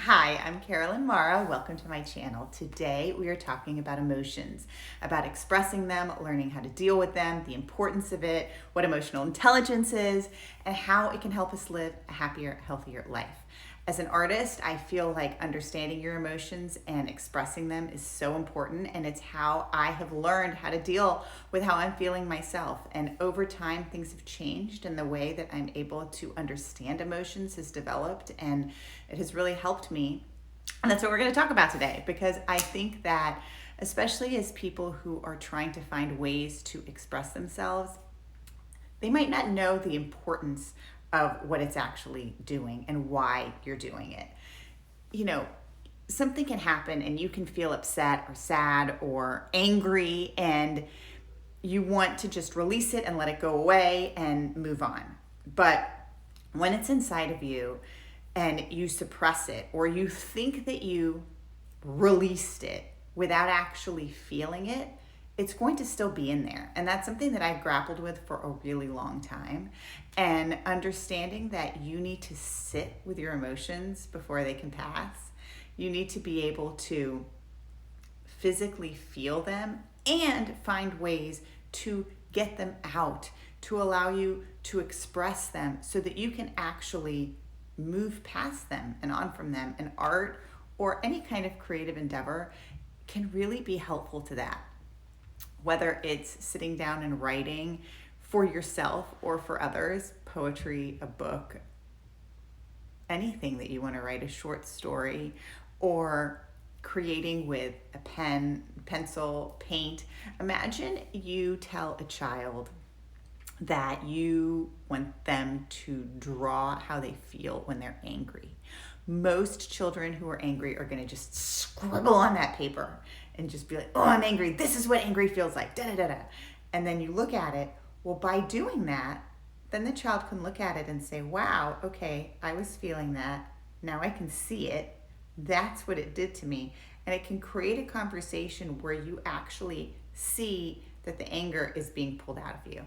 Hi, I'm Carolyn Mara. Welcome to my channel. Today we are talking about emotions, about expressing them, learning how to deal with them, the importance of it, what emotional intelligence is, and how it can help us live a happier, healthier life. As an artist, I feel like understanding your emotions and expressing them is so important, and it's how I have learned how to deal with how I'm feeling myself. And over time, things have changed, and the way that I'm able to understand emotions has developed, and it has really helped me. And that's what we're going to talk about today, because I think that, especially as people who are trying to find ways to express themselves, they might not know the importance of what it's actually doing and why you're doing it. You know, something can happen and you can feel upset or sad or angry, and you want to just release it and let it go away and move on. But when it's inside of you and you suppress it, or you think that you released it without actually feeling it, it's going to still be in there. And that's something that I've grappled with for a really long time. And understanding that you need to sit with your emotions before they can pass. You need to be able to physically feel them and find ways to get them out, to allow you to express them so that you can actually move past them and on from them. And art or any kind of creative endeavor can really be helpful to that. Whether it's sitting down and writing for yourself or for others, poetry, a book, anything that you want to write, a short story, or creating with a pen, pencil, paint. Imagine you tell a child that you want them to draw how they feel when they're angry. Most children who are angry are going to just scribble on that paper and just be like, oh, I'm angry. This is what angry feels like. Da da da da. And then you look at it. Well, by doing that, then the child can look at it and say, wow, okay, I was feeling that. Now I can see it. That's what it did to me. And it can create a conversation where you actually see that the anger is being pulled out of you.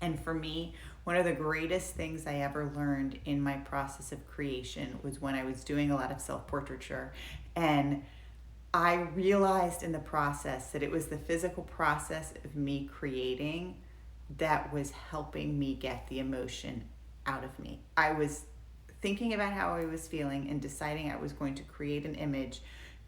And for me, one of the greatest things I ever learned in my process of creation was when I was doing a lot of self-portraiture. And I realized in the process that it was the physical process of me creating that was helping me get the emotion out of me. I was thinking about how I was feeling and deciding I was going to create an image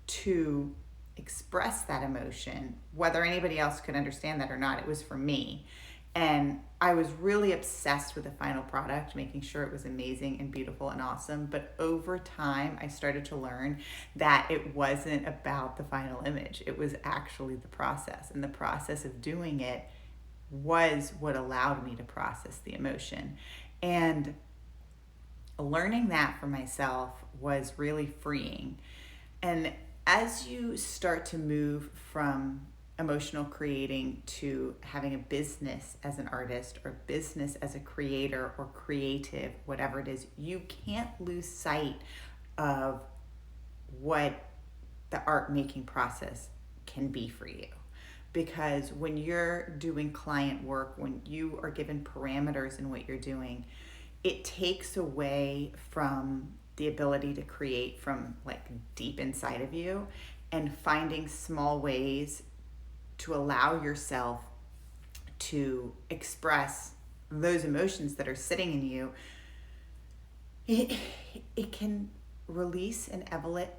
to express that emotion. Whether anybody else could understand that or not, it was for me. And I was really obsessed with the final product, making sure it was amazing and beautiful and awesome. But over time, I started to learn that it wasn't about the final image. It was actually the process. And the process of doing it was what allowed me to process the emotion. And learning that for myself was really freeing. And as you start to move from emotional creating to having a business as an artist or business as a creator or creative, whatever it is, you can't lose sight of what the art making process can be for you. Because when you're doing client work, when you are given parameters in what you're doing, it takes away from the ability to create from like deep inside of you, and finding small ways to allow yourself to express those emotions that are sitting in you. It can release and elevate.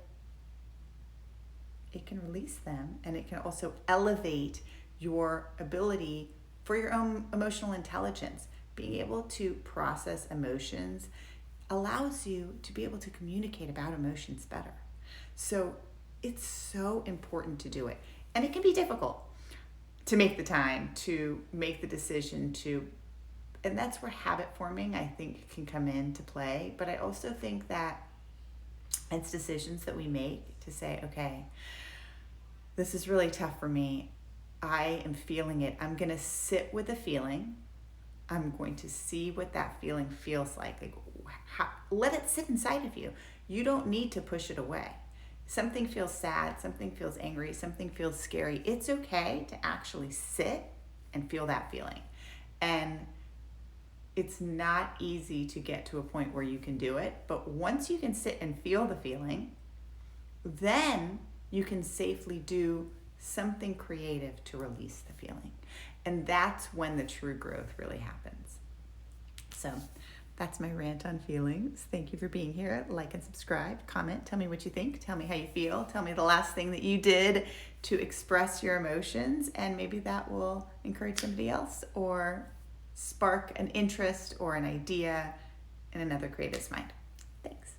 It can release them, and it can also elevate your ability for your own emotional intelligence. Being able to process emotions allows you to be able to communicate about emotions better. So it's so important to do it. And it can be difficult to make the time, to make the decision to, and that's where habit forming, I think, can come into play. But I also think that it's decisions that we make to say, okay, this is really tough for me. I am feeling it. I'm going to sit with the feeling. I'm going to see what that feeling feels like let it sit inside of you. You don't need to push it away. Something feels sad, something feels angry, something feels scary. It's okay to actually sit and feel that feeling. And It's not easy to get to a point where you can do it, but once you can sit and feel the feeling, then you can safely do something creative to release the feeling. And that's when the true growth really happens. So that's my rant on feelings. Thank you for being here. Like and subscribe, comment, tell me what you think, tell me how you feel, tell me the last thing that you did to express your emotions, and maybe that will encourage somebody else or spark an interest or an idea in another creative's mind. Thanks.